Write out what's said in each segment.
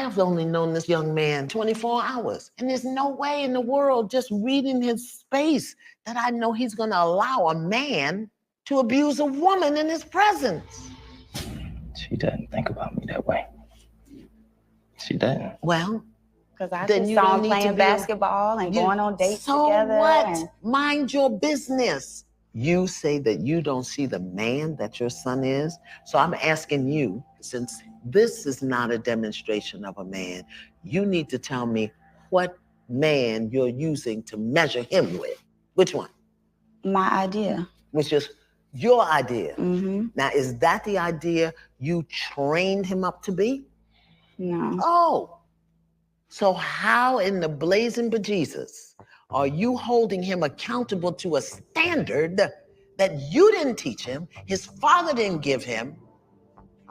I've only known this young man 24 hours, and there's no way in the world, just reading his space, that I know he's going to allow a man to abuse a woman in his presence. She doesn't think about me that way. She doesn't. Well, because I then just you saw don't him need playing to be basketball and going on dates so together. What? And Mind your business. You say that you don't see the man that your son is. So I'm asking you, since this is not a demonstration of a man, you need to tell me what man you're using to measure him with. Which one? My idea. Which is your idea. Mm-hmm. Now, is that the idea you trained him up to be? No. Oh, so how in the blazing bejesus are you holding him accountable to a standard that you didn't teach him, his father didn't give him,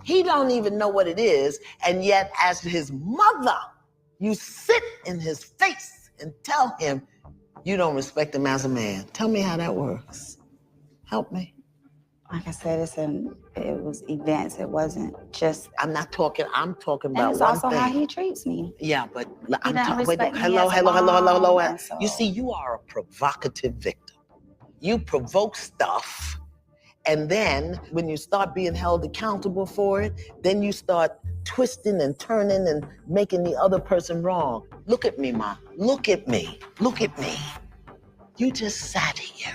he don't even know what it is, and yet as his mother, you sit in his face and tell him you don't respect him as a man? Tell me how that works. Help me. Like I said, it was events. It wasn't just. I'm talking about and it's one thing. also how he treats me. Yeah, but He doesn't respect me hello. as a mom, and so- You see, you are a provocative victim. You provoke stuff, and then when you start being held accountable for it, then you start twisting and turning and making the other person wrong. Look at me, Ma. Look at me. Look at me. You just sat here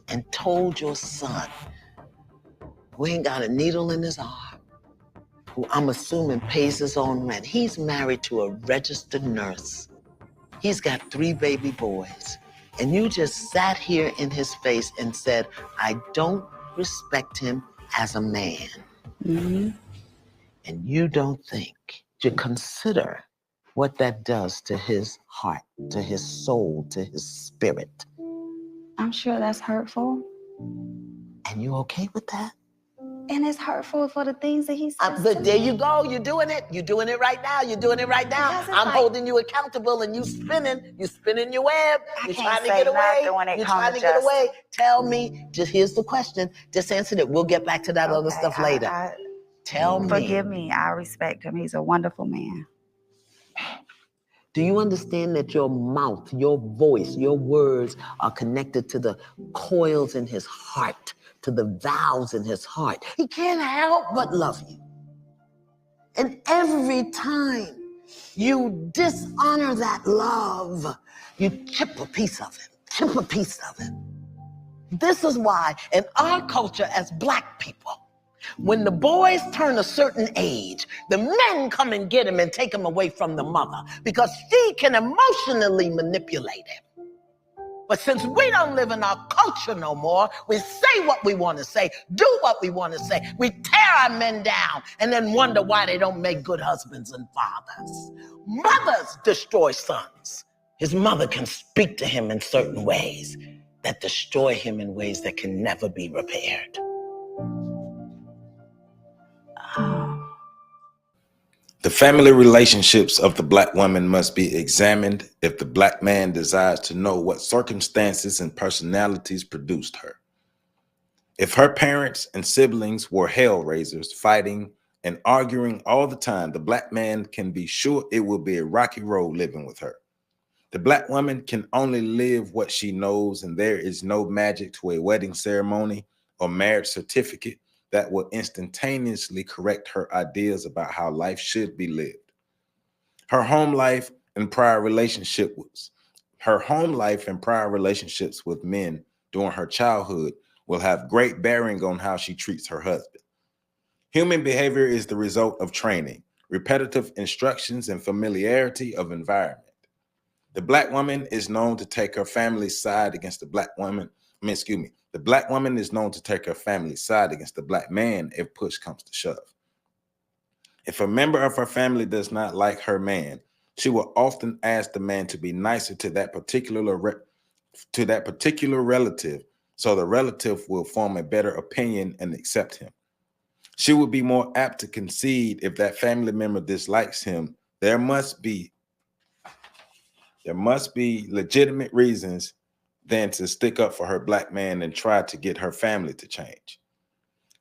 and told your son, who ain't got a needle in his arm, who I'm assuming pays his own rent. He's married to a registered nurse. He's got 3 baby boys. And you just sat here in his face and said, I don't respect him as a man. Mm-hmm. And you don't think to consider what that does to his heart, to his soul, to his spirit. I'm sure that's hurtful. And you okay with that? And it's hurtful for the things that he says. But there you go. You're doing it. You're doing it right now. You're doing it right now. I'm holding you accountable, and you spinning. You spinning your web. You're trying to get away. You're trying to get away. Tell me. Just here's the question. Just answer it. We'll get back to that other stuff later. Tell me. Forgive me. I respect him. He's a wonderful man. Do you understand that your mouth, your voice, your words are connected to the coils in his heart, to the valves in his heart? He can't help but love you. And every time you dishonor that love, you chip a piece of it. This is why in our culture as Black people, when the boys turn a certain age, the men come and get him and take him away from the mother because she can emotionally manipulate him. But since we don't live in our culture no more, we say what we want to say, do what we want to say. We tear our men down and then wonder why they don't make good husbands and fathers. Mothers destroy sons. His mother can speak to him in certain ways that destroy him in ways that can never be repaired. The family relationships of the Black woman must be examined if the Black man desires to know what circumstances and personalities produced her. If her parents and siblings were hell raisers, fighting and arguing all the time, the Black man can be sure it will be a rocky road living with her. The Black woman can only live what she knows, and there is no magic to a wedding ceremony or marriage certificate that will instantaneously correct her ideas about how life should be lived. Her home life and prior relationships with men during her childhood will have great bearing on how she treats her husband. Human behavior is the result of training, repetitive instructions, and familiarity of environment. The Black woman is known to take her family's side against the Black woman. The Black woman is known to take her family's side against the Black man if push comes to shove. If a member of her family does not like her man, she will often ask the man to be nicer to that particular relative, so the relative will form a better opinion and accept him. She will be more apt to concede if that family member dislikes him. There must be legitimate reasons than to stick up for her Black man and try to get her family to change.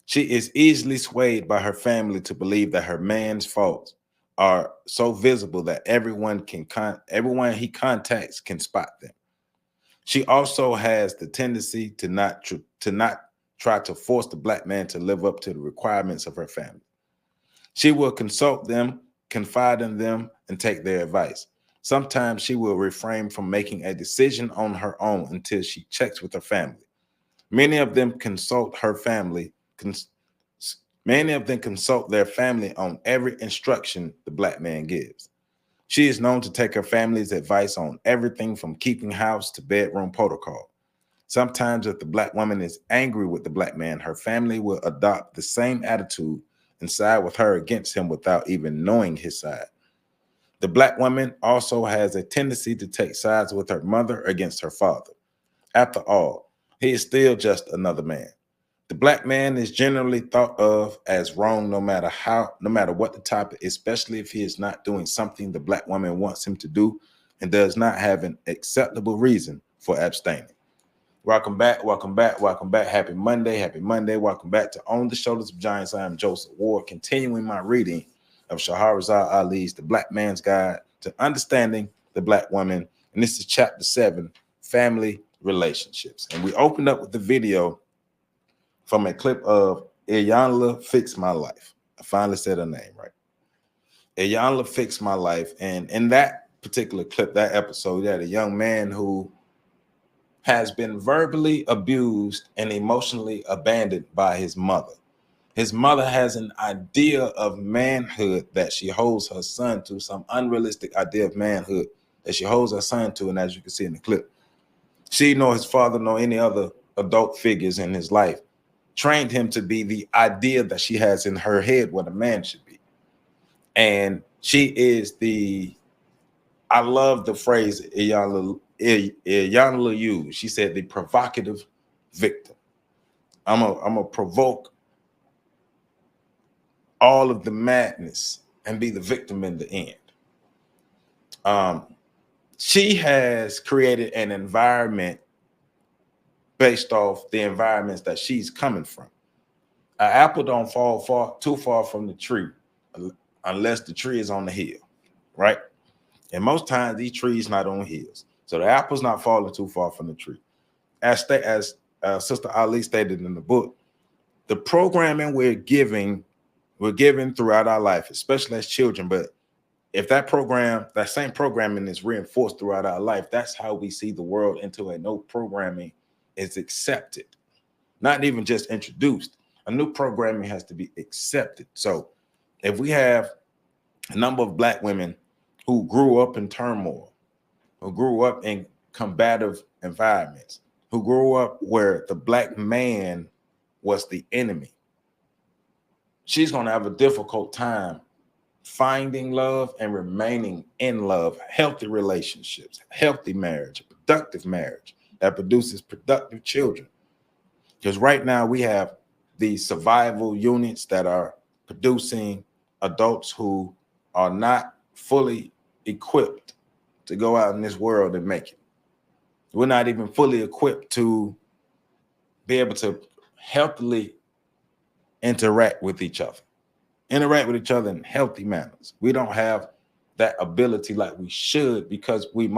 She is easily swayed by her family to believe that her man's faults are so visible that everyone he contacts can spot them. She also has the tendency to not try to force the Black man to live up to the requirements of her family. She will consult them, confide in them, and take their advice. Sometimes she will refrain from making a decision on her own until she checks with her family. Many of them consult her family. Many of them consult their family on every instruction the Black man gives. She is known to take her family's advice on everything from keeping house to bedroom protocol. Sometimes if the Black woman is angry with the Black man, her family will adopt the same attitude and side with her against him without even knowing his side. The Black woman also has a tendency to take sides with her mother against her father. After all, he is still just another man. The Black man is generally thought of as wrong no matter what the topic, especially if he is not doing something the Black woman wants him to do and does not have an acceptable reason for abstaining. Welcome back, welcome back, welcome back. Happy Monday, happy Monday. Welcome back to On the Shoulders of Giants. I am Joseph Ward, continuing my reading of Shahrazad Ali's The Black Man's Guide to Understanding the Black Woman. And this is chapter 7, Family Relationships. And we opened up with the video from a clip of Iyanla Fix My Life. I finally said her name right. Iyanla Fix My Life. And in that particular clip, that episode, you had a young man who has been verbally abused and emotionally abandoned by his mother. His mother has an idea of manhood that she holds her son to, some unrealistic idea of manhood that she holds her son to. And as you can see in the clip, she nor his father nor any other adult figures in his life trained him to be the idea that she has in her head what a man should be. And she is I love the phrase Iyanla used. She said the provocative victim. I'm a provoke all of the madness and be the victim in the end. She has created an environment based off the environments that she's coming from. An apple don't fall too far from the tree unless the tree is on the hill, right? And most times these trees not on hills. So the apple's not falling too far from the tree. As Sister Ali stated in the book, the programming we're given throughout our life, especially as children. But if that same programming is reinforced throughout our life, that's how we see the world until a no programming is accepted. Not even just introduced. A new programming has to be accepted. So if we have a number of Black women who grew up in turmoil, who grew up in combative environments, who grew up where the Black man was the enemy, she's going to have a difficult time finding love and remaining in love, healthy relationships, healthy marriage, productive marriage that produces productive children. Because right now we have these survival units that are producing adults who are not fully equipped to go out in this world and make it. We're not even fully equipped to be able to healthily interact with each other in healthy manners. We don't have that ability like we should because we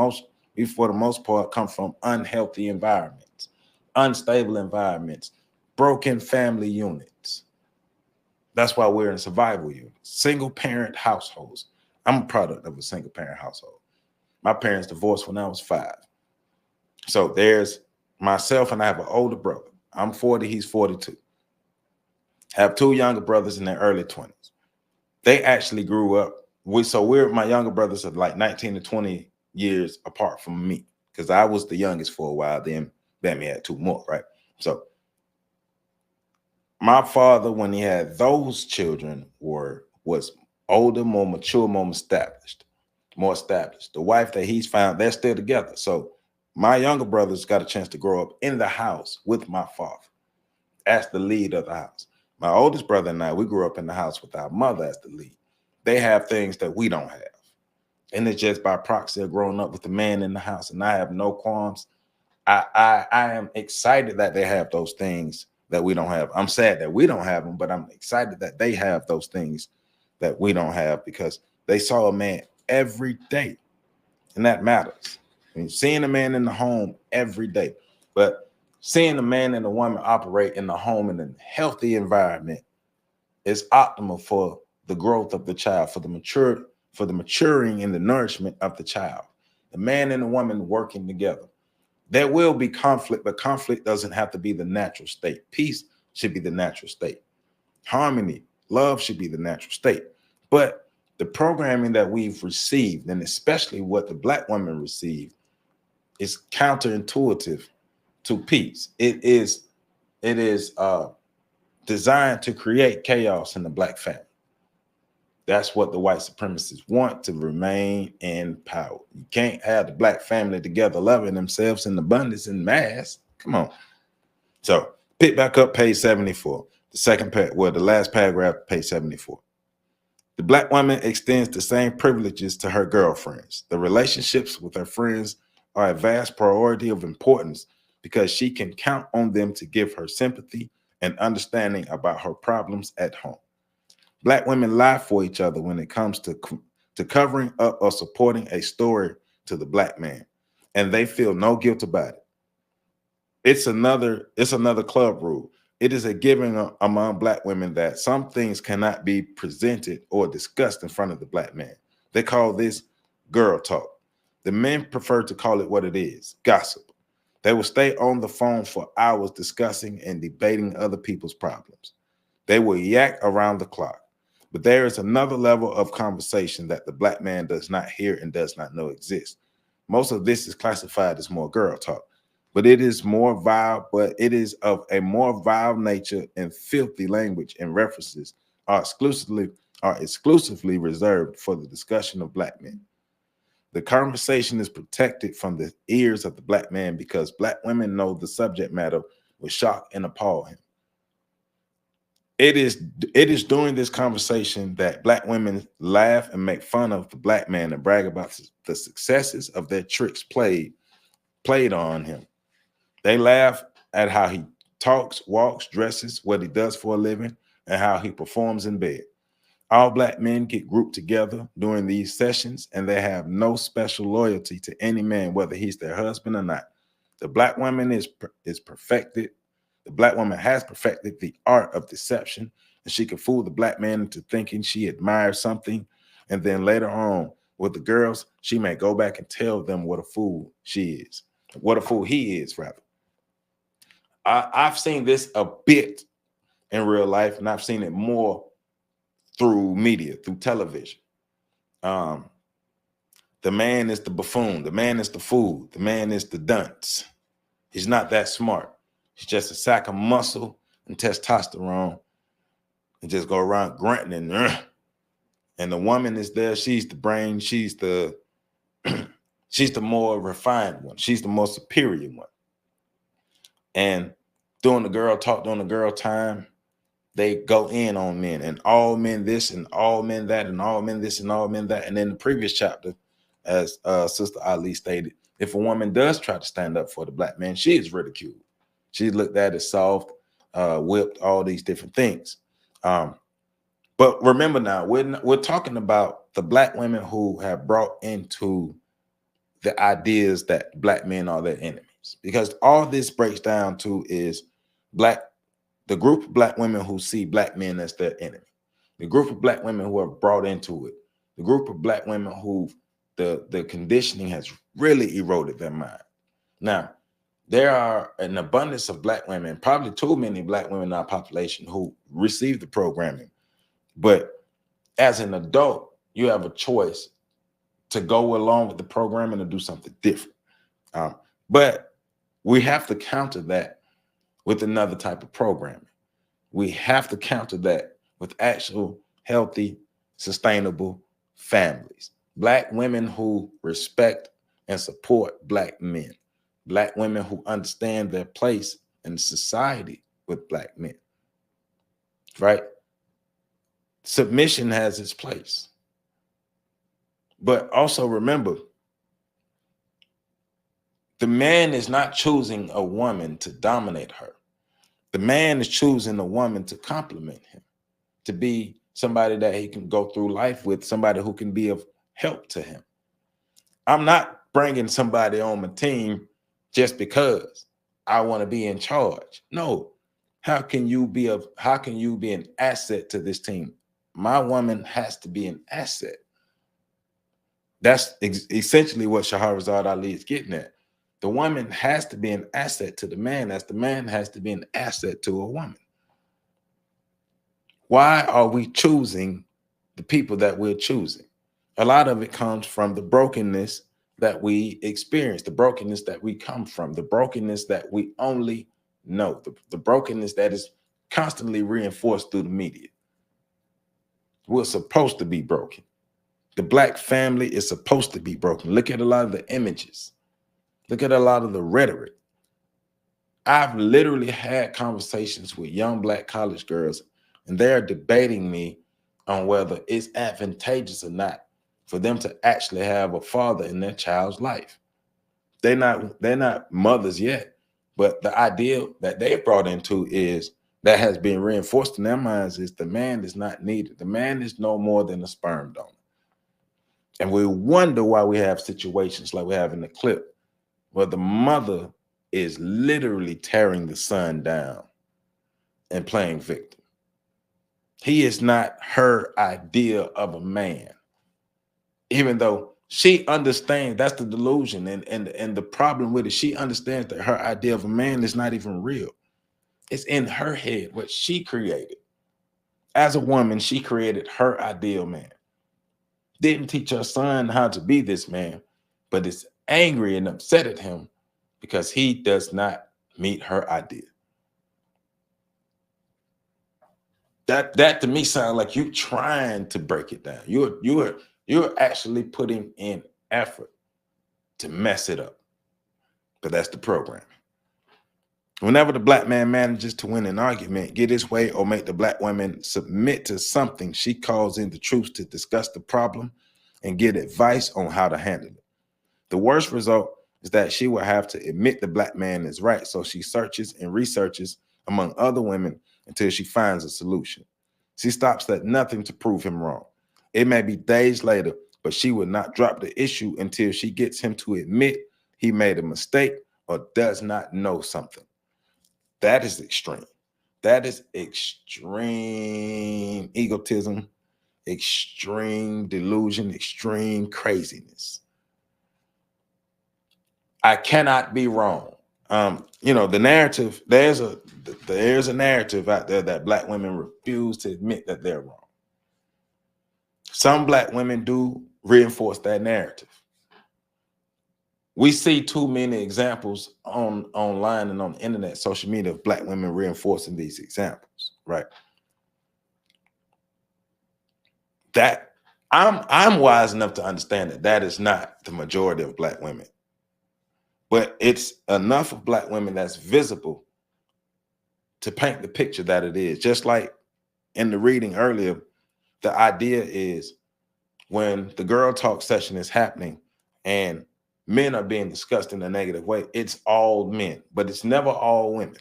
for the most part come from unhealthy environments, unstable environments, broken family units. That's why we're in survival units, single parent households. I'm a product of a single parent household. My parents divorced when I was 5. So there's myself and I have an older brother. I'm 40, he's 42. I have 2 younger brothers in their early 20s. They actually grew up. My younger brothers are like 19 to 20 years apart from me because I was the youngest for a while. Then Bammy had 2 more, right? So my father, when he had those children, was older, more mature, more established. The wife that he's found, they're still together. So my younger brothers got a chance to grow up in the house with my father as the lead of the house. My oldest brother and I, we grew up in the house with our mother as the lead. They have things that we don't have. And it's just by proxy of growing up with the man in the house. And I have no qualms. I am excited that they have those things that we don't have. I'm sad that we don't have them, but I'm excited that they have those things that we don't have because They saw a man every day, and that matters. I mean, seeing a man in the home every day, but seeing a man and a woman operate in the home in a healthy environment is optimal for the growth of the child, for the maturing and the nourishment of the child. The man and the woman working together. There will be conflict, but conflict doesn't have to be the natural state. Peace should be the natural state. Harmony, love should be the natural state. But the programming that we've received, and especially what the Black woman received, is counterintuitive to peace. It is designed to create chaos in the Black family. That's what the white supremacists want, to remain in power. You can't have the Black family together loving themselves in abundance and mass. Come on. So pick back up page 74. The last paragraph, page 74. The Black woman extends the same privileges to her girlfriends. The relationships with her friends are a vast priority of importance because she can count on them to give her sympathy and understanding about her problems at home. Black women lie for each other when it comes to covering up or supporting a story to the Black man, and they feel no guilt about it. It's another club rule. It is a given among Black women that some things cannot be presented or discussed in front of the Black man. They call this girl talk. The men prefer to call it what it is, gossip. They will stay on the phone for hours discussing and debating other people's problems. They will yak around the clock. But there is another level of conversation that the Black man does not hear and does not know exists. Most of this is classified as more girl talk, but it is more vile, but it is of a more vile nature, and filthy language and references are exclusively reserved for the discussion of Black men. The conversation is protected from the ears of the Black man because Black women know the subject matter will shock and appall him. It is during this conversation that Black women laugh and make fun of the Black man and brag about the successes of their tricks played on him. They laugh at how he talks, walks, dresses, what he does for a living, and how he performs in bed. All Black men get grouped together during these sessions, and they have no special loyalty to any man, whether he's their husband or not. The Black woman is perfected. The Black woman has perfected the art of deception, and she can fool the Black man into thinking she admires something. And then later on with the girls, she may go back and tell them what a fool he is, rather. I've seen this a bit in real life, and I've seen it more through media, through television. The man is the buffoon. The man is the fool. The man is the dunce. He's not that smart. He's just a sack of muscle and testosterone, and just go around grunting and the woman is there. She's the brain. She's the more refined one. She's the more superior one. And during the girl talk, during the girl time, they go in on men, and all men this and all men that and all men this and all men that. And in the previous chapter, as Sister Ali stated, if a woman does try to stand up for the Black man, she is ridiculed. She's looked at as soft, whipped, all these different things. But remember now, we're talking about the Black women who have brought into the ideas that Black men are their enemies, because all this breaks down to is the group of Black women who see Black men as their enemy, the group of Black women who are brought into it, the group of Black women who the conditioning has really eroded their mind. Now, there are an abundance of Black women, probably too many Black women in our population, who receive the programming. But as an adult, you have a choice to go along with the programming and do something different. But we have to counter that with another type of programming. We have to counter that with actual healthy, sustainable families. Black women who respect and support Black men. Black women who understand their place in society with Black men, right? Submission has its place. But also remember, the man is not choosing a woman to dominate her. The man is choosing a woman to complement him, to be somebody that he can go through life with, somebody who can be of help to him. I'm not bringing somebody on my team just because I want to be in charge. No. How can you be an asset to this team? My woman has to be an asset. That's essentially what Shahrazad Ali is getting at. The woman has to be an asset to the man, as the man has to be an asset to a woman. Why are we choosing the people that we're choosing? A lot of it comes from the brokenness that we experience, the brokenness that we come from, the brokenness that we only know, the brokenness that is constantly reinforced through the media. We're supposed to be broken. The Black family is supposed to be broken. Look at a lot of the images. Look at a lot of the rhetoric. I've literally had conversations with young Black college girls, and they're debating me on whether it's advantageous or not for them to actually have a father in their child's life. They're not mothers yet, but the idea that they brought into is that has been reinforced in their minds is the man is not needed. The man is no more than a sperm donor. And we wonder why we have situations like we have in the clip where the mother is literally tearing the son down and playing victim. He is not her idea of a man, even though she understands that's the delusion and the problem with it. She understands that her idea of a man is not even real. It's in her head, what she created. As a woman, she created her ideal man. Didn't teach her son how to be this man, but is angry and upset at him because he does not meet her idea. That to me sounds like you trying to break it down. You're actually putting in effort to mess it up. But that's the program. Whenever the Black man manages to win an argument, get his way, or make the Black woman submit to something, she calls in the troops to discuss the problem and get advice on how to handle it. The worst result is that she will have to admit the Black man is right, so she searches and researches among other women until she finds a solution. She stops at nothing to prove him wrong. It may be days later, but she will not drop the issue until she gets him to admit he made a mistake or does not know something. That is extreme. That is extreme egotism, extreme delusion, extreme craziness. I cannot be wrong. The narrative, there's a narrative out there that Black women refuse to admit that they're wrong. Some Black women do reinforce that narrative. We see too many examples online and on the internet, social media, of Black women reinforcing these examples, right? That I'm wise enough to understand that is not the majority of Black women. But it's enough of Black women that's visible to paint the picture that it is. Just like in the reading earlier, the idea is when the girl talk session is happening and men are being discussed in a negative way, it's all men, but it's never all women.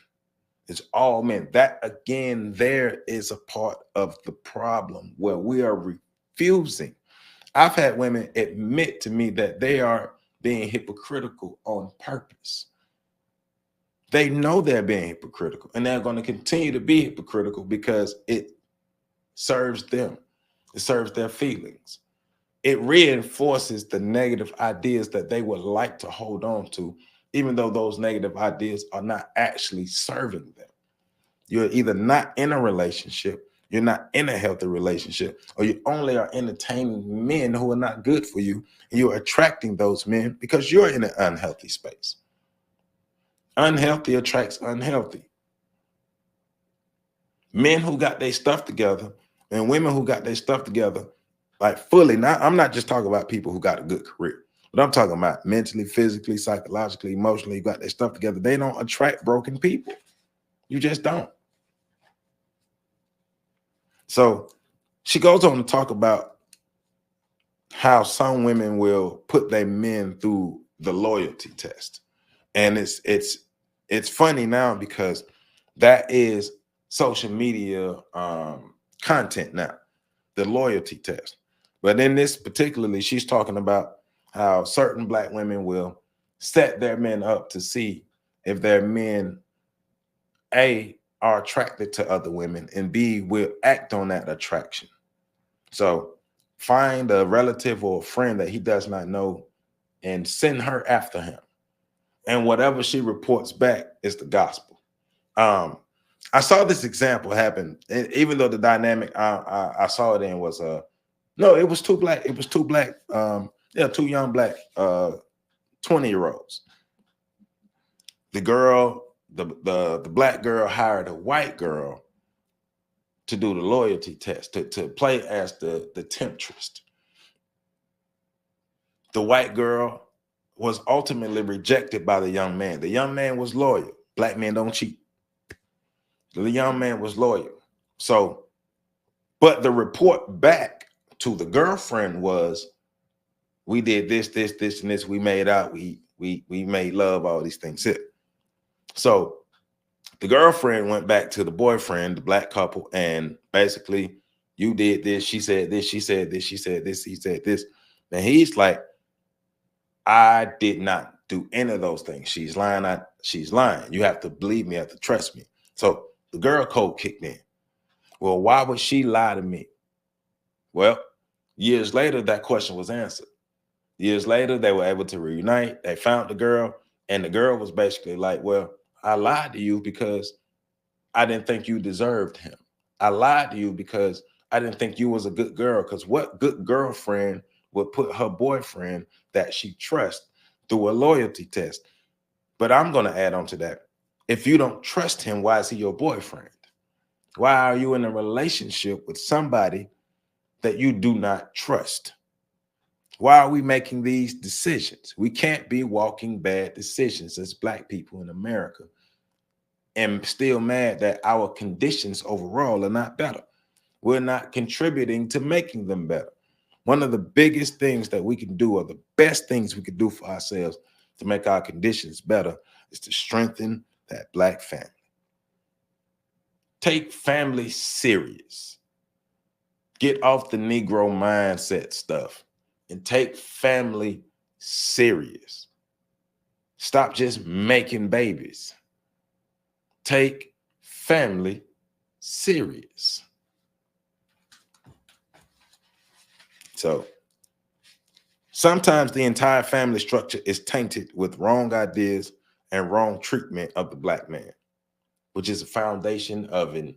It's all men. That, again, there is a part of the problem where we are refusing. I've had women admit to me that they are being hypocritical on purpose. They know they're being hypocritical, and they're going to continue to be hypocritical because it serves them. It serves their feelings. It reinforces the negative ideas that they would like to hold on to, even though those negative ideas are not actually serving them. You're either not in a relationship, you're not in a healthy relationship, or you only are entertaining men who are not good for you, and you're attracting those men because you're in an unhealthy space. Unhealthy attracts unhealthy. Men who got their stuff together and women who got their stuff together, like fully. Now, I'm not just talking about people who got a good career, but I'm talking about mentally, physically, psychologically, emotionally, got their stuff together. They don't attract broken people. You just don't. So she goes on to talk about how some women will put their men through the loyalty test. And it's funny now because that is social media content now. the loyalty test. But in this particularly, she's talking about how certain black women will set their men up to see if their men, A, are attracted to other women, and B, will act on that attraction. So find a relative or a friend that he does not know and send her after him. And whatever she reports back is the gospel. I saw this example happen, and even though the dynamic I saw it in was no, it was two black, two young black 20-year-olds. The girl, the black girl hired a white girl to do the loyalty test, to play as the temptress. The white girl was ultimately rejected by the young man. The young man was loyal. Black men don't cheat. The young man was loyal. So, but the report back to the girlfriend was, we did this, and this. We made out. We made love. All these things. So the girlfriend went back to the boyfriend, the black couple, and basically, you did this. She said this. She said this. She said this. He said this. And he's like, I did not do any of those things. She's lying. She's lying. You have to believe me. You have to trust me. So the girl code kicked in. Well, why would she lie to me? Well, years later, that question was answered. Years later, they were able to reunite. They found the girl, and the girl was basically like, well, I lied to you because I didn't think you deserved him. I lied to you because I didn't think you was a good girl, because what good girlfriend would put her boyfriend that she trusts through a loyalty test? But I'm going to add on to that. If you don't trust him, why is he your boyfriend? Why are you in a relationship with somebody that you do not trust? Why are we making these decisions? We can't be walking bad decisions as black people in America and still mad that our conditions overall are not better. We're not contributing to making them better. One of the biggest things that we can do, or the best things we can do for ourselves to make our conditions better, is to strengthen that black family. Take family serious. Get off the Negro mindset stuff and take family serious. Stop just making babies. Take family serious. So sometimes the entire family structure is tainted with wrong ideas and wrong treatment of the black man, which is a foundation of an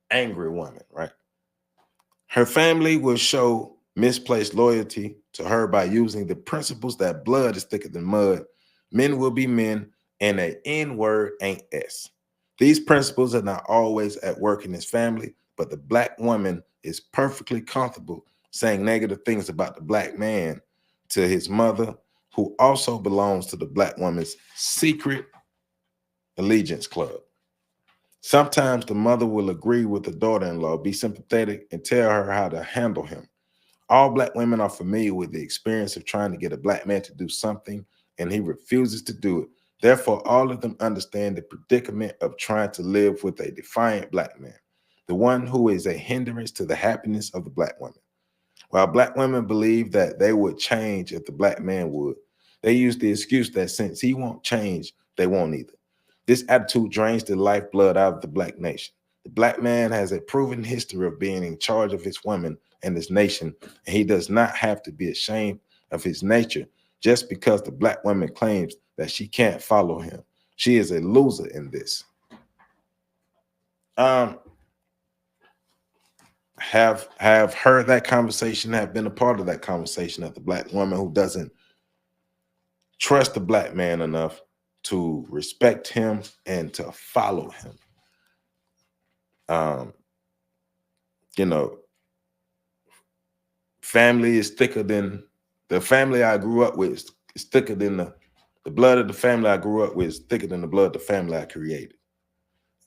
angry woman, right? Her family will show misplaced loyalty to her by using the principles that blood is thicker than mud, men will be men, and an N word ain't S. These principles are not always at work in his family, but the black woman is perfectly comfortable saying negative things about the black man to his mother, who also belongs to the black woman's secret allegiance club. Sometimes the mother will agree with the daughter-in-law, be sympathetic, and tell her how to handle him. All black women are familiar with the experience of trying to get a black man to do something, and he refuses to do it. Therefore, all of them understand the predicament of trying to live with a defiant black man, the one who is a hindrance to the happiness of the black woman. While black women believe that they would change if the black man would, they use the excuse that since he won't change, they won't either. This attitude drains the lifeblood out of the black nation. The black man has a proven history of being in charge of his woman and his nation, and he does not have to be ashamed of his nature just because the black woman claims that she can't follow him. She is a loser in this. Have heard that conversation, have been a part of that conversation, that the black woman who doesn't trust the black man enough to respect him and to follow him. Family is thicker than the family I grew up with. Is thicker than the blood of the family I grew up with is thicker than the blood of the family I created.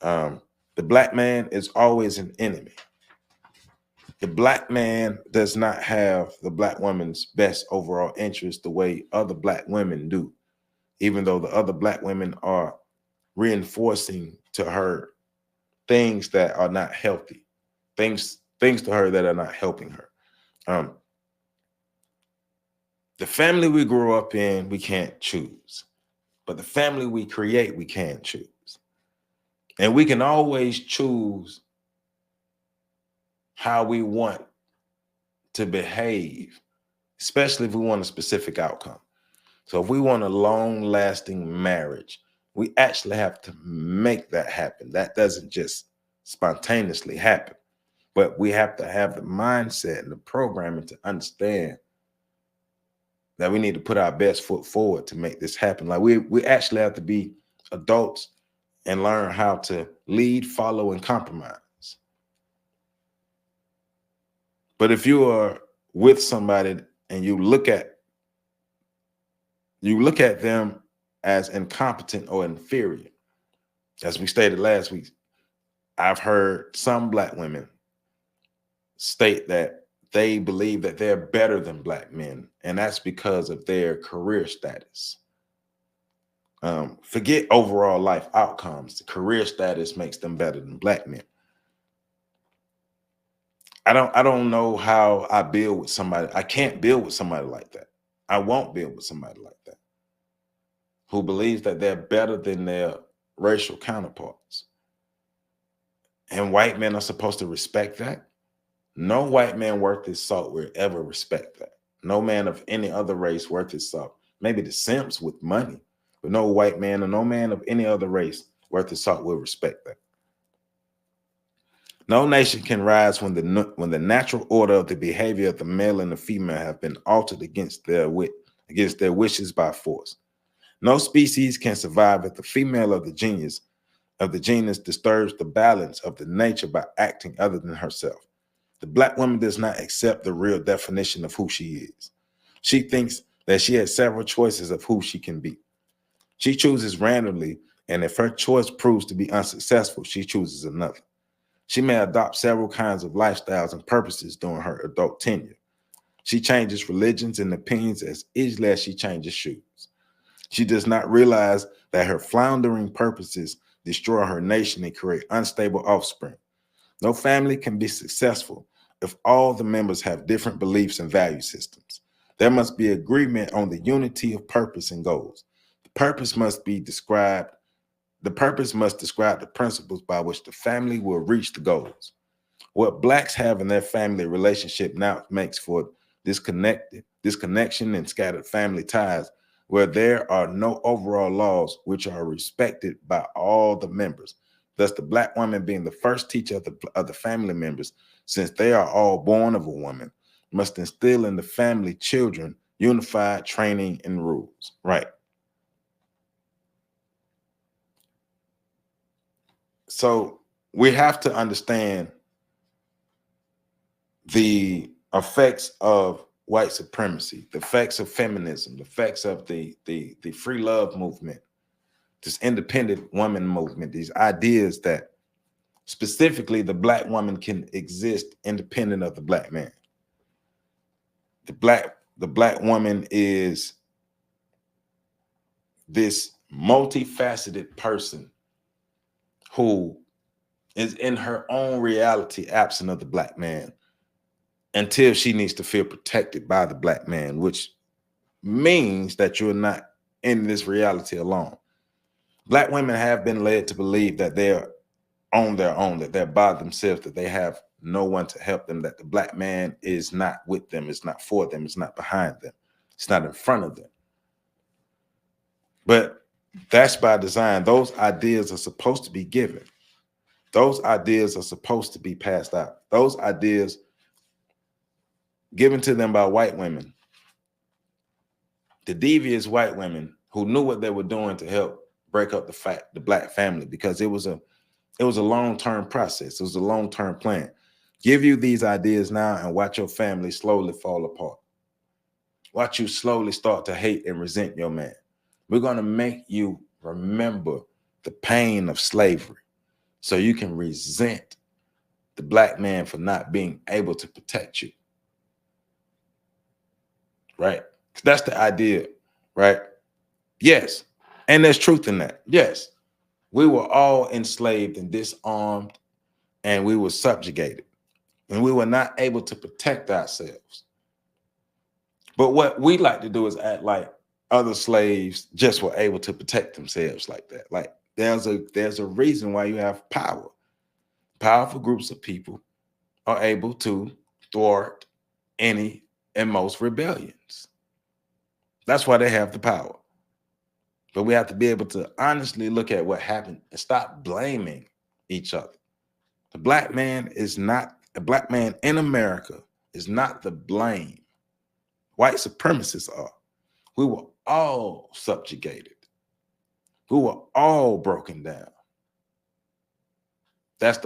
The black man is always an enemy. The black man does not have the black woman's best overall interest the way other black women do, even though the other black women are reinforcing to her things that are not healthy, things things to her that are not helping her. The family we grow up in, we can't choose. But the family we create, we can choose. And we can always choose how we want to behave, especially if we want a specific outcome. So if we want a long-lasting marriage, we actually have to make that happen. That doesn't just spontaneously happen. But we have to have the mindset and the programming to understand that we need to put our best foot forward to make this happen. Like we actually have to be adults and learn how to lead, follow, and compromise. But if you are with somebody and you look at them as incompetent or inferior, as we stated last week, I've heard some Black women state that they believe that they're better than Black men, and that's because of their career status. Forget overall life outcomes. The career status makes them better than Black men. I don't know how I build with somebody. I can't build with somebody like that. I won't build with somebody like that who believes that they're better than their racial counterparts. And white men are supposed to respect that. No white man worth his salt will ever respect that. No man of any other race worth his salt. Maybe the simps with money, but no white man or no man of any other race worth his salt will respect that. No nation can rise when the natural order of the behavior of the male and the female have been altered against their wishes by force. No species can survive if the female of the genus disturbs the balance of the nature by acting other than herself. The Black woman does not accept the real definition of who she is. She thinks that she has several choices of who she can be. She chooses randomly, and if her choice proves to be unsuccessful, she chooses another. She may adopt several kinds of lifestyles and purposes during her adult tenure. She changes religions and opinions as easily as she changes shoes. She does not realize that her floundering purposes destroy her nation and create unstable offspring. No family can be successful if all the members have different beliefs and value systems. There must be agreement on the unity of purpose and goals. The purpose must describe the principles by which the family will reach the goals. What Blacks have in their family relationship now makes for disconnection and scattered family ties, where there are no overall laws which are respected by all the members. Thus, the Black woman, being the first teacher of the family members, since they are all born of a woman, must instill in the family children unified training and rules. Right. So we have to understand the effects of white supremacy, the effects of feminism, the effects of the free love movement, this independent woman movement, these ideas that specifically the Black woman can exist independent of the Black man. The Black woman is this multifaceted person who is in her own reality absent of the Black man until she needs to feel protected by the Black man, which means that you're not in this reality alone. Black women have been led to believe that they're on their own, that they're by themselves, that they have no one to help them, that the Black man is not with them, it's not for them, it's not behind them, it's not in front of them. But that's by design. Those ideas are supposed to be given. Those ideas are supposed to be passed out. Those ideas given to them by white women, the devious white women who knew what they were doing to help break up the Black family, because it was a long-term process. It was a long-term plan. Give you these ideas now and watch your family slowly fall apart. Watch you slowly start to hate and resent your man. We're going to make you remember the pain of slavery so you can resent the Black man for not being able to protect you. Right? That's the idea, right? Yes. And there's truth in that. Yes. We were all enslaved and disarmed, and we were subjugated. and we were not able to protect ourselves. But what we like to do is act like other slaves just were able to protect themselves like that. Like there's a reason why you have power. Powerful groups of people are able to thwart any and most rebellions. That's why they have the power. But we have to be able to honestly look at what happened and stop blaming each other. A black man in America is not the blame. White supremacists are. We were all subjugated. We were all broken down. That's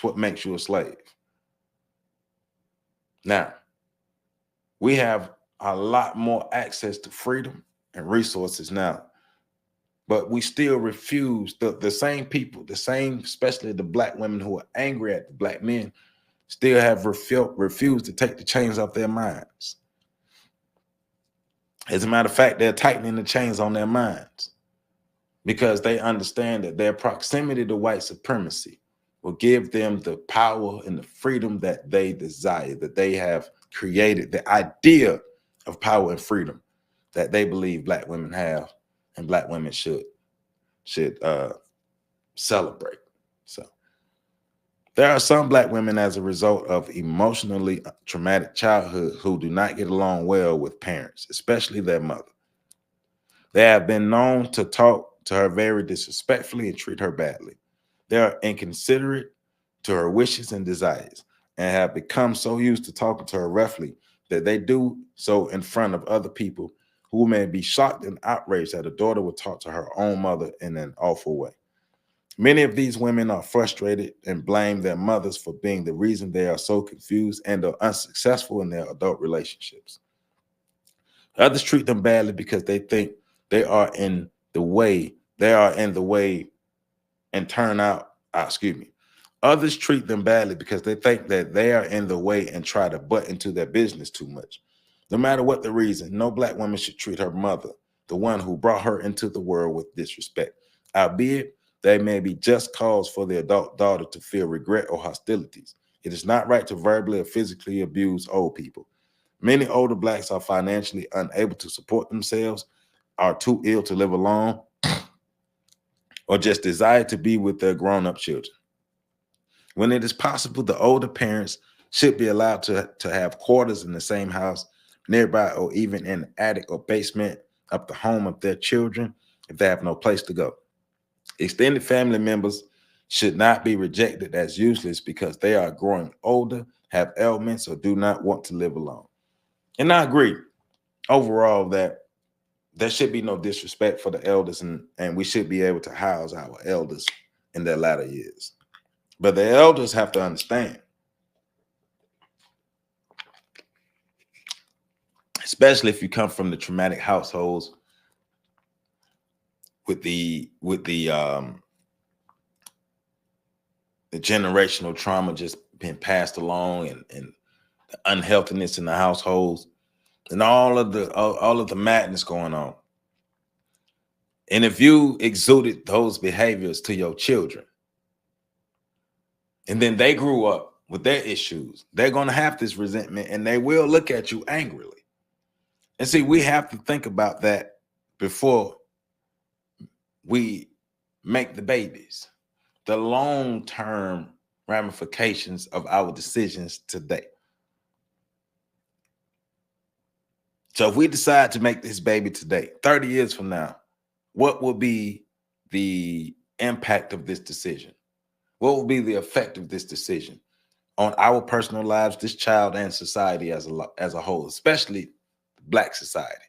what makes you a slave. Now, we have a lot more access to freedom and resources now, but we still refuse. The same people, especially the black women who are angry at the black men, still have refused to take the chains off their minds. As a matter of fact, they're tightening the chains on their minds because they understand that their proximity to white supremacy will give them the power and the freedom that they desire, that they have created, the idea of power and freedom that they believe black women have and black women should celebrate. So there are some black women as a result of emotionally traumatic childhood who do not get along well with parents, especially their mother. They have been known to talk to her very disrespectfully and treat her badly. They are inconsiderate to her wishes and desires and have become so used to talking to her roughly that they do so in front of other people who may be shocked and outraged that a daughter would talk to her own mother in an awful way. Many of these women are frustrated and blame their mothers for being the reason they are so confused and are unsuccessful in their adult relationships. Others treat them badly because they think they are in the way. Others treat them badly because they think that they are in the way and try to butt into their business too much. No matter what the reason, no black woman should treat her mother, the one who brought her into the world, with disrespect. Albeit, there may be just cause for the adult daughter to feel regret or hostilities. It is not right to verbally or physically abuse old people. Many older blacks are financially unable to support themselves, are too ill to live alone, or just desire to be with their grown-up children. When it is possible, the older parents should be allowed to have quarters in the same house, nearby, or even in the attic or basement of the home of their children if they have no place to go. Extended family members should not be rejected as useless because they are growing older, have ailments, or do not want to live alone. And I agree overall that there should be no disrespect for the elders, and we should be able to house our elders in their latter years. But the elders have to understand, especially if you come from the traumatic households with the generational trauma just being passed along, and the unhealthiness in the households, and all of the madness going on. And if you exuded those behaviors to your children, and then they grew up with their issues, they're going to have this resentment, and they will look at you angrily. And see, we have to think about that before we make the babies. The long-term ramifications of our decisions today. So if we decide to make this baby today, 30 years from now, what will be the impact of this decision? What will be the effect of this decision on our personal lives, this child, and society as a whole, especially Black society?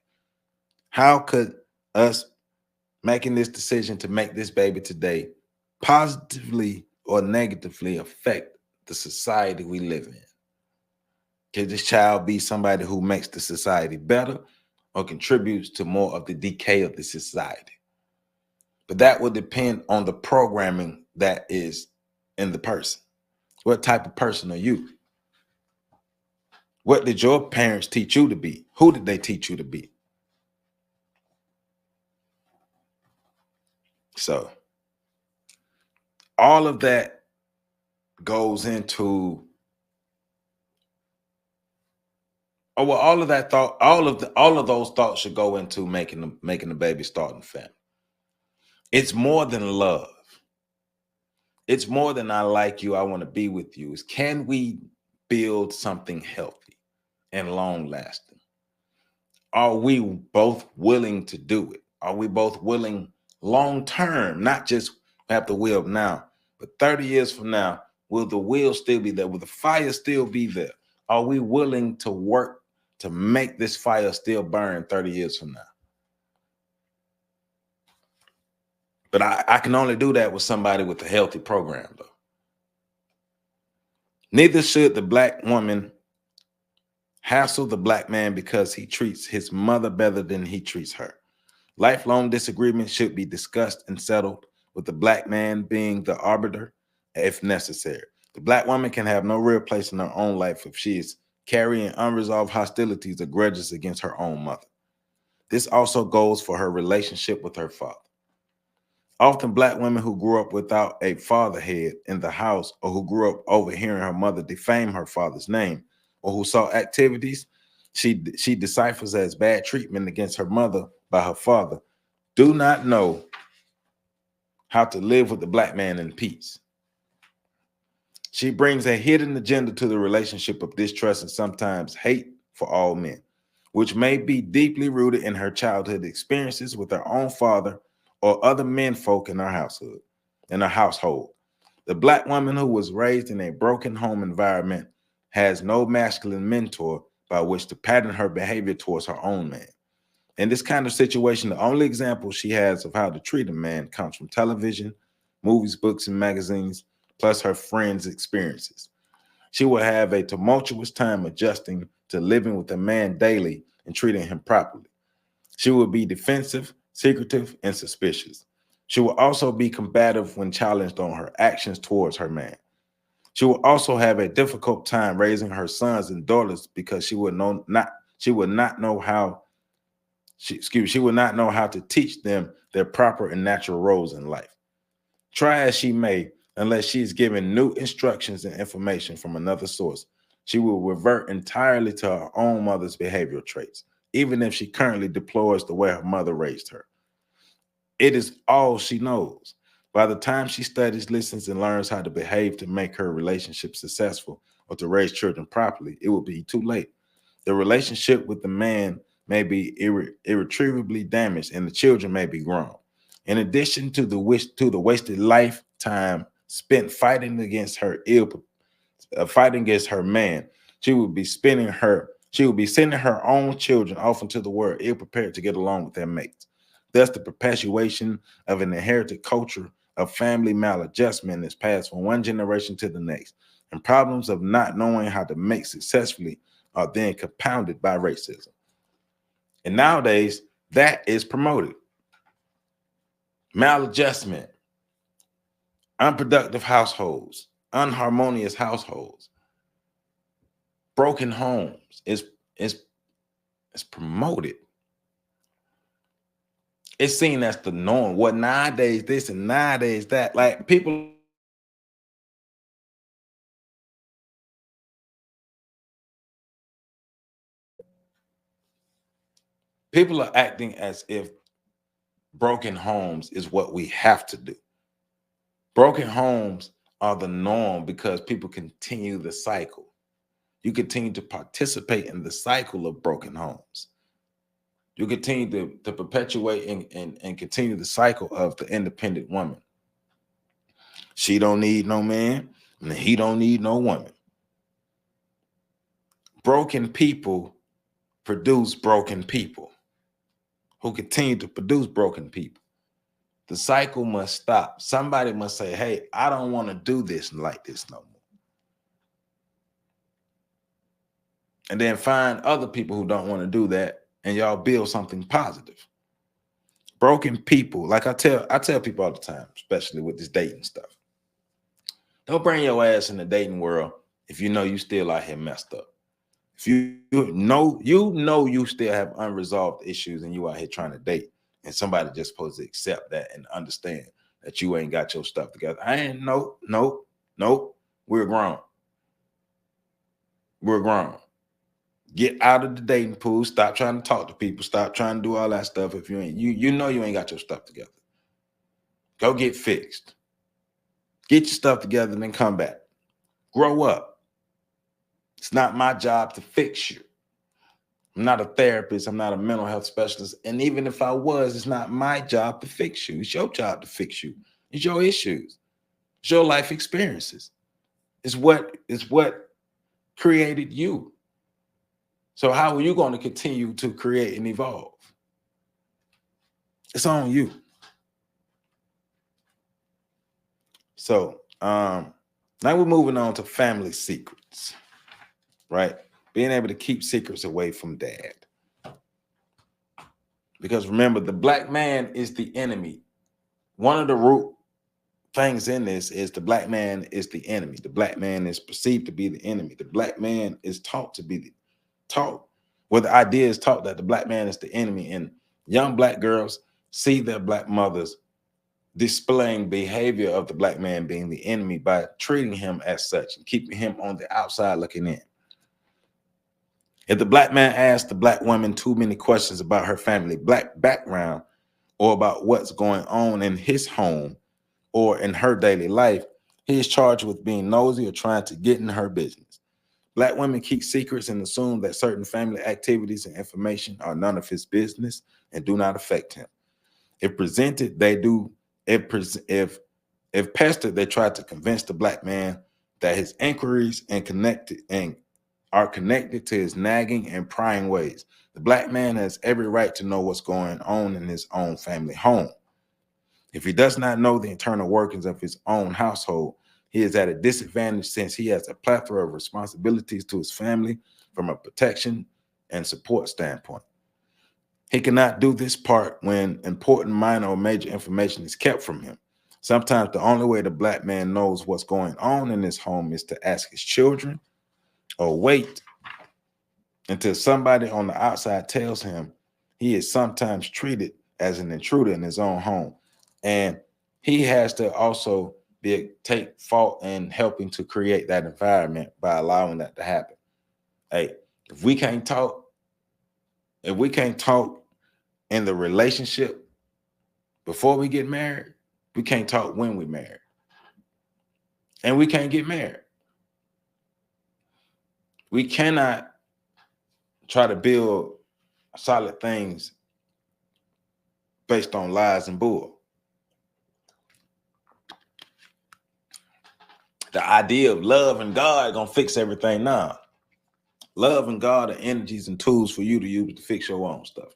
How could us making this decision to make this baby today positively or negatively affect the society we live in? Can this child be somebody who makes the society better or contributes to more of the decay of the society? But that will depend on the programming that is in the person. What type of person are you? What did your parents teach you to be? Who did they teach you to be? So all of that goes into Oh well, all of that thought, all of those thoughts should go into making the baby, starting the family. It's more than love. It's more than I like you, I want to be with you. Is can we build something healthy and long lasting? Are we both willing to do it? Are we both willing long term, not just have the will now, but 30 years from now, will the will still be there? Will the fire still be there? Are we willing to work to make this fire still burn 30 years from now? But I can only do that with somebody with a healthy program, though. Neither should the black woman hassle the black man because he treats his mother better than he treats her. Lifelong disagreements should be discussed and settled, with the black man being the arbiter if necessary. The black woman can have no real place in her own life if she is carrying unresolved hostilities or grudges against her own mother. This also goes for her relationship with her father. Often black women who grew up without a father head in the house, or who grew up overhearing her mother defame her father's name, or who saw activities she deciphers as bad treatment against her mother by her father, do not know how to live with the black man in peace. She brings a hidden agenda to the relationship of distrust and sometimes hate for all men, which may be deeply rooted in her childhood experiences with her own father or other men folk in her household. The black woman who was raised in a broken home environment has no masculine mentor by which to pattern her behavior towards her own man. In this kind of situation, the only example she has of how to treat a man comes from television, movies, books, and magazines, plus her friends' experiences. She will have a tumultuous time adjusting to living with a man daily and treating him properly. She will be defensive, secretive, and suspicious. She will also be combative when challenged on her actions towards her man. She will also have a difficult time raising her sons and daughters because she will not know how to teach them their proper and natural roles in life. Try as she may, unless she is given new instructions and information from another source, she will revert entirely to her own mother's behavioral traits, even if she currently deplores the way her mother raised her. It is all she knows. By the time she studies, listens, and learns how to behave to make her relationship successful or to raise children properly, it will be too late. The relationship with the man may be irretrievably damaged, and the children may be grown. In addition to the wasted lifetime spent fighting against her man, she will be sending her own children off into the world ill prepared to get along with their mates. Thus, the perpetuation of an inherited culture of family maladjustment is passed from one generation to the next, and problems of not knowing how to mate successfully are then compounded by racism. And nowadays, that is promoted. Maladjustment, unproductive households, unharmonious households, broken homes is promoted. It's seen as the norm. What nowadays this and nowadays that. Like people are acting as if broken homes is what we have to do. Broken homes are the norm because people continue the cycle. You continue to participate in the cycle of broken homes. You continue to perpetuate and continue the cycle of the independent woman. She don't need no man, and he don't need no woman. Broken people produce broken people who continue to produce broken people. The cycle must stop. Somebody must say, hey, I don't want to do this like this no more. And then find other people who don't want to do that, and y'all build something positive. Broken people, like I tell people all the time, especially with this dating stuff. Don't bring your ass in the dating world if you know you still out here messed up. If you know you still have unresolved issues and you out here trying to date, and somebody just supposed to accept that and understand that you ain't got your stuff together. Nope. We're grown. Get out of the dating pool. Stop trying to talk to people. Stop trying to do all that stuff. If you ain't, you know you ain't got your stuff together. Go get fixed. Get your stuff together and then come back. Grow up. It's not my job to fix you. I'm not a therapist. I'm not a mental health specialist. And even if I was, it's not my job to fix you. It's your job to fix you. It's your issues. It's your life experiences. It's what created you. So how are you going to continue to create and evolve? It's on you. So now we're moving on to family secrets, right? Being able to keep secrets away from dad. Because remember, the black man is the enemy. One of the root things in this is the black man is the enemy. The black man is perceived to be the enemy. The black man is taught to be taught, where the idea is taught that the black man is the enemy. And young black girls see their black mothers displaying behavior of the black man being the enemy by treating him as such and keeping him on the outside looking in. If the black man asks the black woman too many questions about her family black background or about what's going on in his home or in her daily life, he is charged with being nosy or trying to get in her business. Black women keep secrets and assume that certain family activities and information are none of his business and do not affect him. If presented, they do. If pestered, they try to convince the black man that his inquiries are connected to his nagging and prying ways. The black man has every right to know what's going on in his own family home. If he does not know the internal workings of his own household, he is at a disadvantage since he has a plethora of responsibilities to his family from a protection and support standpoint. He cannot do this part when important minor or major information is kept from him. Sometimes the only way the black man knows what's going on in his home is to ask his children or wait until somebody on the outside tells him. He is sometimes treated as an intruder in his own home. And he has to also take fault in helping to create that environment by allowing that to happen. Hey, if we can't talk in the relationship before we get married, we can't talk when we married. And we can't get married. We cannot try to build solid things based on lies and bull. The idea of love and God gonna fix everything now. Love and God are energies and tools for you to use to fix your own stuff.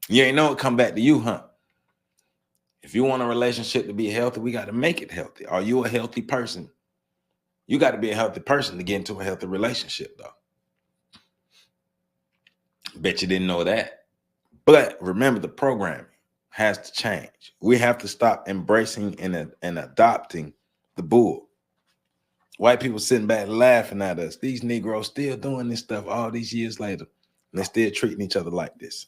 You ain't know it come back to you, huh? If you want a relationship to be healthy, we got to make it healthy. Are you a healthy person? You got to be a healthy person to get into a healthy relationship, though. Bet you didn't know that. But remember, the programming has to change. We have to stop embracing and adopting the bull. White people sitting back laughing at us. These Negroes still doing this stuff all these years later. And they're still treating each other like this.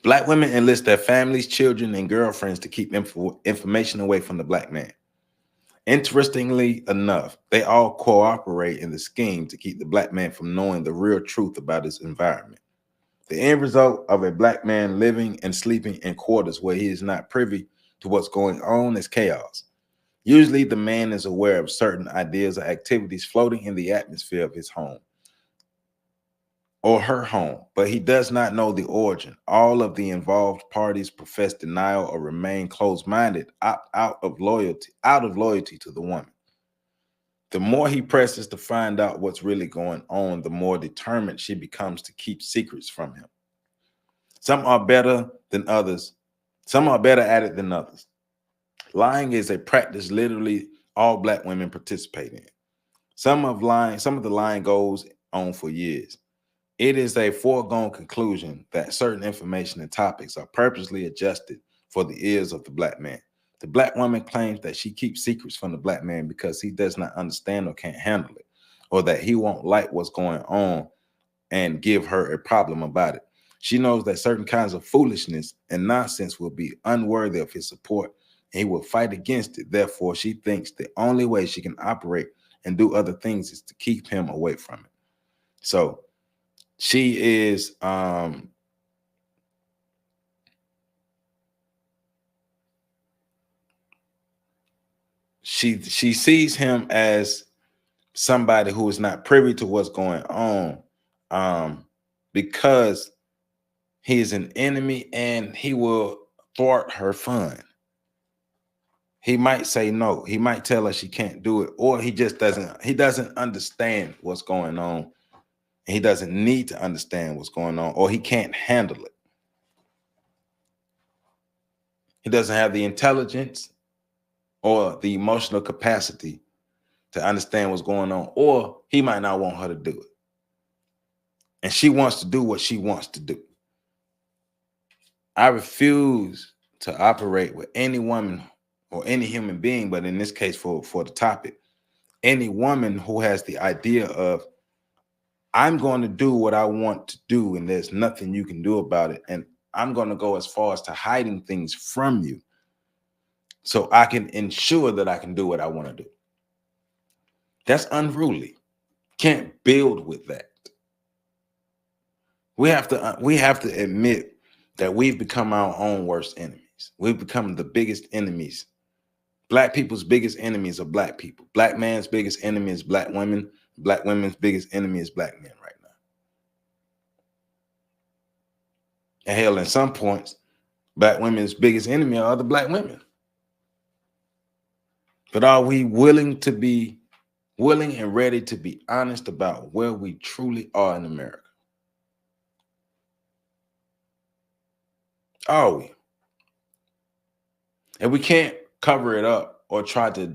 Black women enlist their families, children, and girlfriends to keep information away from the black man. Interestingly enough, they all cooperate in the scheme to keep the black man from knowing the real truth about his environment. The end result of a black man living and sleeping in quarters where he is not privy to what's going on is chaos. Usually, the man is aware of certain ideas or activities floating in the atmosphere of his home or her home, but he does not know the origin. All of the involved parties profess denial or remain closed-minded out of loyalty to the woman. The more he presses to find out what's really going on, the more determined she becomes to keep secrets from him. Some are better than others. Some are better at it than others. Lying is a practice literally all black women participate in. Some of the lying goes on for years. It is a foregone conclusion that certain information and topics are purposely adjusted for the ears of the black man. The black woman claims that she keeps secrets from the black man because he does not understand or can't handle it, or that he won't like what's going on and give her a problem about it. She knows that certain kinds of foolishness and nonsense will be unworthy of his support and he will fight against it. Therefore, she thinks the only way she can operate and do other things is to keep him away from it. So she is she sees him as somebody who is not privy to what's going on, because he is an enemy and he will thwart her fun. He might say no. He might tell her she can't do it, or he just doesn't understand what's going on. He doesn't need to understand what's going on, or he can't handle it. He doesn't have the intelligence or the emotional capacity to understand what's going on, or he might not want her to do it. And she wants to do what she wants to do. I refuse to operate with any woman or any human being, but in this case for the topic, any woman who has the idea of, I'm going to do what I want to do and there's nothing you can do about it. And I'm going to go as far as to hiding things from you so I can ensure that I can do what I want to do. That's unruly. Can't build with that. We have to admit that we've become our own worst enemies. We've become the biggest enemies. Black people's biggest enemies are black people. Black man's biggest enemy is black women. Black women's biggest enemy is black men right now. And hell, in some points, black women's biggest enemy are other black women. But are we willing and ready to be honest about where we truly are in America? Are we? And we can't cover it up or try to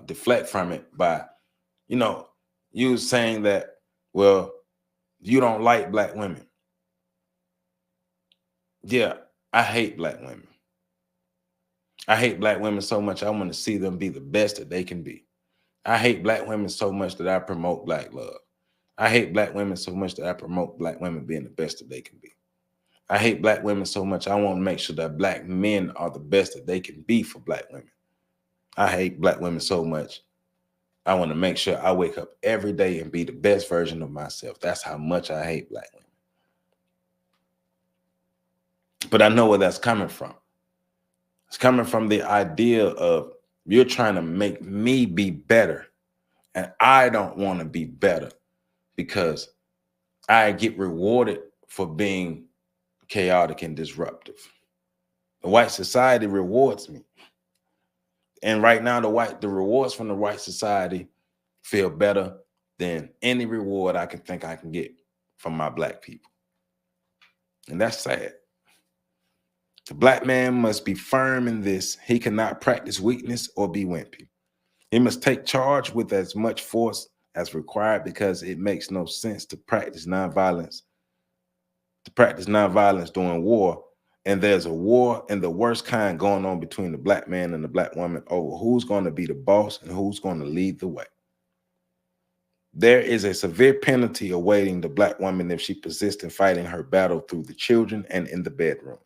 deflect from it by, you saying that, well, you don't like black women. Yeah, I hate black women. I hate black women so much I want to see them be the best that they can be. I hate black women so much that I promote black love. I hate black women so much that I promote black women being the best that they can be. I hate black women so much I want to make sure that black men are the best that they can be for black women. I hate black women so much I want to make sure I wake up every day and be the best version of myself. That's how much I hate black women. But I know where that's coming from. It's coming from the idea of you're trying to make me be better, and I don't want to be better because I get rewarded for being chaotic and disruptive. The white society rewards me. And right now, the rewards from the white society feel better than any reward I can think I can get from my black people. And that's sad. The black man must be firm in this. He cannot practice weakness or be wimpy. He must take charge with as much force as required because it makes no sense to practice nonviolence during war. And there's a war and the worst kind going on between the black man and the black woman over who's going to be the boss and who's going to lead the way. There is a severe penalty awaiting the black woman if she persists in fighting her battle through the children and in the bedroom.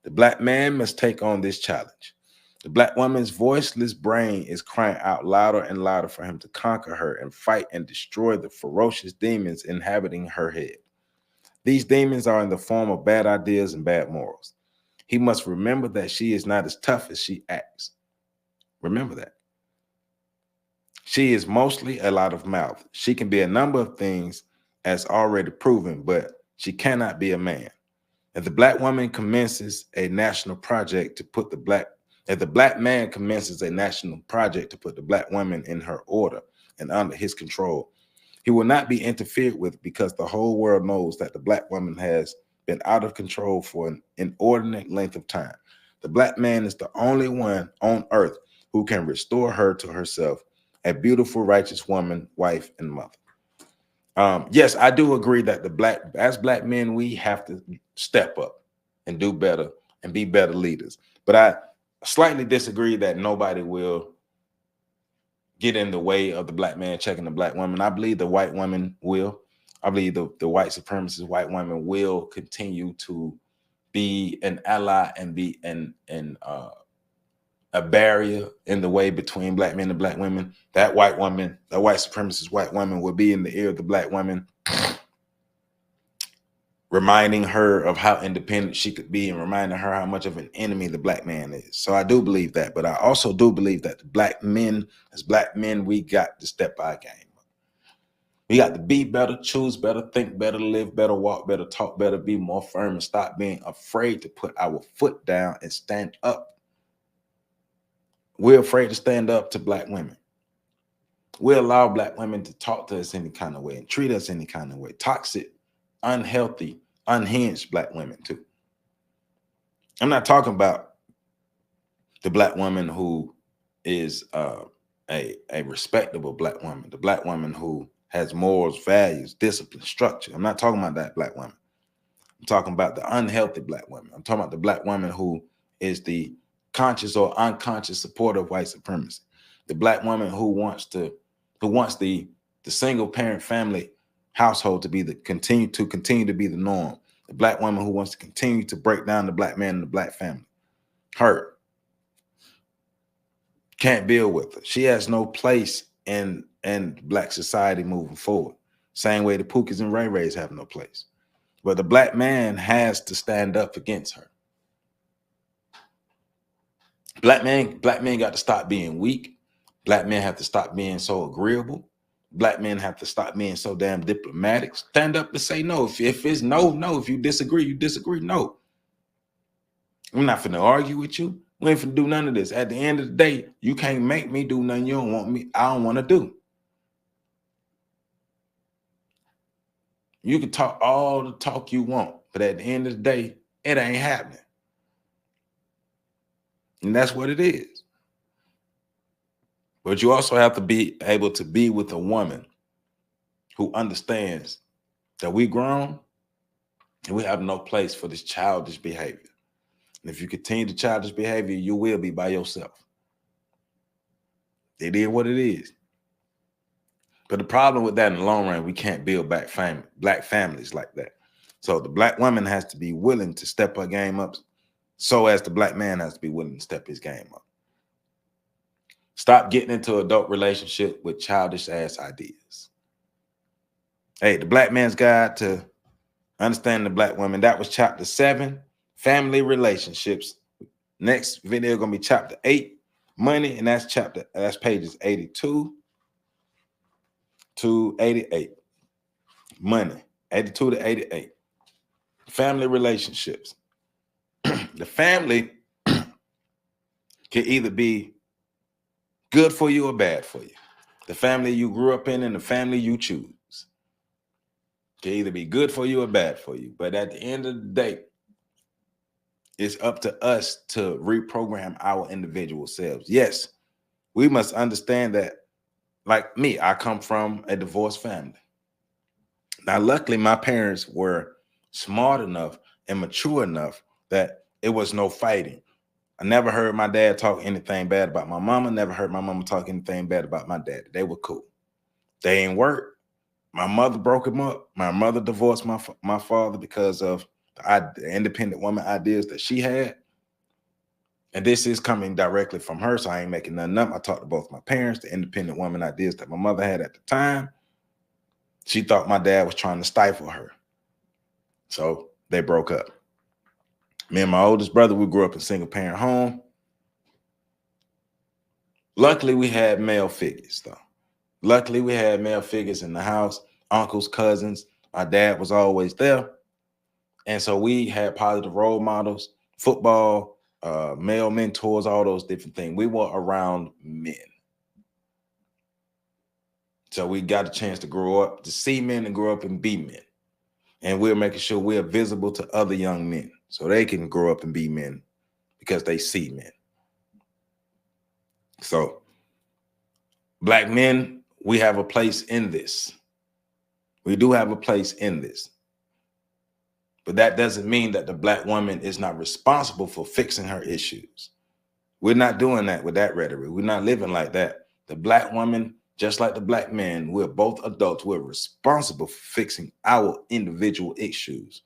The black man must take on this challenge. The black woman's voiceless brain is crying out louder and louder for him to conquer her and fight and destroy the ferocious demons inhabiting her head. These demons are in the form of bad ideas and bad morals. He must remember that she is not as tough as she acts. Remember that. She is mostly a lot of mouth. She can be a number of things as already proven, but she cannot be a man. If the black woman commences a national project to put the black man commences a national project to put the black woman in her order and under his control, he will not be interfered with because the whole world knows that the black woman has been out of control for an inordinate length of time. The black man is the only one on earth who can restore her to herself, a beautiful, righteous woman, wife, and mother. Yes, I do agree that as black men, we have to step up and do better and be better leaders. But I slightly disagree that nobody will get in the way of the black man checking the black woman. I believe the white woman will. I believe the white supremacist white woman will continue to be an ally and be an a barrier in the way between black men and black women, that white woman, that white supremacist white woman will be in the ear of the black woman, reminding her of how independent she could be and reminding her how much of an enemy the black man is. So I do believe that, but I also do believe that the black men, as black men, we got to step our game. We got to be better, choose better, think better, live better, walk better, talk better, be more firm, and stop being afraid to put our foot down and stand up. We're afraid to stand up to black women. We allow black women to talk to us any kind of way and treat us any kind of way. Toxic, unhealthy, unhinged black women too. I'm not talking about the black woman who is a respectable black woman, the black woman who has morals, values, discipline, structure. I'm not talking about that black woman. I'm talking about the unhealthy black woman. I'm talking about the black woman who is the conscious or unconscious supporter of white supremacy. The black woman who wants the single parent family household to be continue to be the norm. The black woman who wants to continue to break down the black man and the black family. Her. Can't build with her. She has no place in black society moving forward. Same way the Pookies and Ray Rays have no place. But the black man has to stand up against her. Black men got to stop being weak. Black men have to stop being so agreeable. Black men have to stop being so damn diplomatic. Stand up and say no. If it's no, no. If you disagree, no. I'm not finna argue with you. We ain't finna do none of this. At the end of the day, you can't make me do nothing you don't want me. I don't want to do. You can talk all the talk you want, but at the end of the day, it ain't happening. And that's what it is. But you also have to be able to be with a woman who understands that we grown and we have no place for this childish behavior. And if you continue the childish behavior, you will be by yourself. It is what it is. But the problem with that in the long run, we can't build black families like that. So the black woman has to be willing to step her game up, so as the black man has to be willing to step his game up. Stop getting into adult relationship with childish ass ideas. Hey, the Black Man's Guide to Understanding the Black Woman. That was chapter 7, family relationships. Next video gonna be chapter 8, money, and that's pages 82 to 88. Money, 82 to 88. Family relationships. The family can either be good for you or bad for you. The family you grew up in and the family you choose can either be good for you or bad for you. But at the end of the day, it's up to us to reprogram our individual selves. Yes, we must understand that, like me, I come from a divorced family. Now, luckily, my parents were smart enough and mature enough that it was no fighting. I never heard my dad talk anything bad about my mama, never heard my mama talk anything bad about my dad. They were cool. They ain't work. My mother broke him up. My mother divorced my father because of the independent woman ideas that she had. And this is coming directly from her, so I ain't making nothing up. I talked to both my parents, the independent woman ideas that my mother had at the time. She thought my dad was trying to stifle her. So they broke up. Me and my oldest brother, we grew up in a single parent home. Luckily, we had male figures, though. Luckily, we had male figures in the house, uncles, cousins. My dad was always there. And so we had positive role models, football, male mentors, all those different things. We were around men. So we got a chance to grow up, to see men and grow up and be men. And we're making sure we're visible to other young men so they can grow up and be men because they see men. So black men, we have a place in this. We do have a place in this. But that doesn't mean that the black woman is not responsible for fixing her issues. We're not doing that with that rhetoric. We're not living like that. The black woman, just like the black man, we're both adults. We're responsible for fixing our individual issues.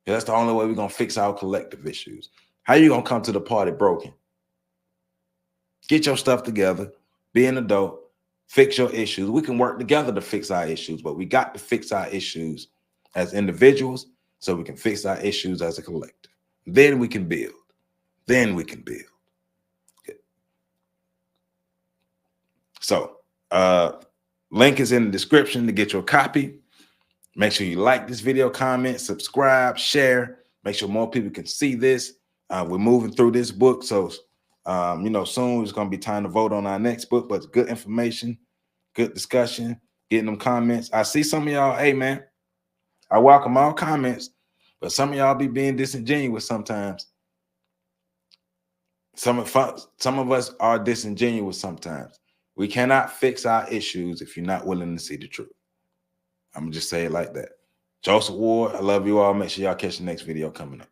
That's the only way we're going to fix our collective issues. How you going to come to the party broken? Get your stuff together. Be an adult. Fix your issues. We can work together to fix our issues, but we got to fix our issues as individuals so we can fix our issues as a collective. Then we can build. Then we can build. Okay. So, link is in the description to get your copy. Make sure you like this video, comment, subscribe, share. Make sure more people can see this. We're moving through this book, so soon it's going to be time to vote on our next book. But it's good information, good discussion, getting them comments. I see some of y'all. Hey, man, I welcome all comments, but some of y'all be being disingenuous sometimes. Some of us are disingenuous sometimes. We cannot fix our issues if you're not willing to see the truth. I'm gonna just say it like that. Joseph Ward, I love you all. Make sure y'all catch the next video coming up.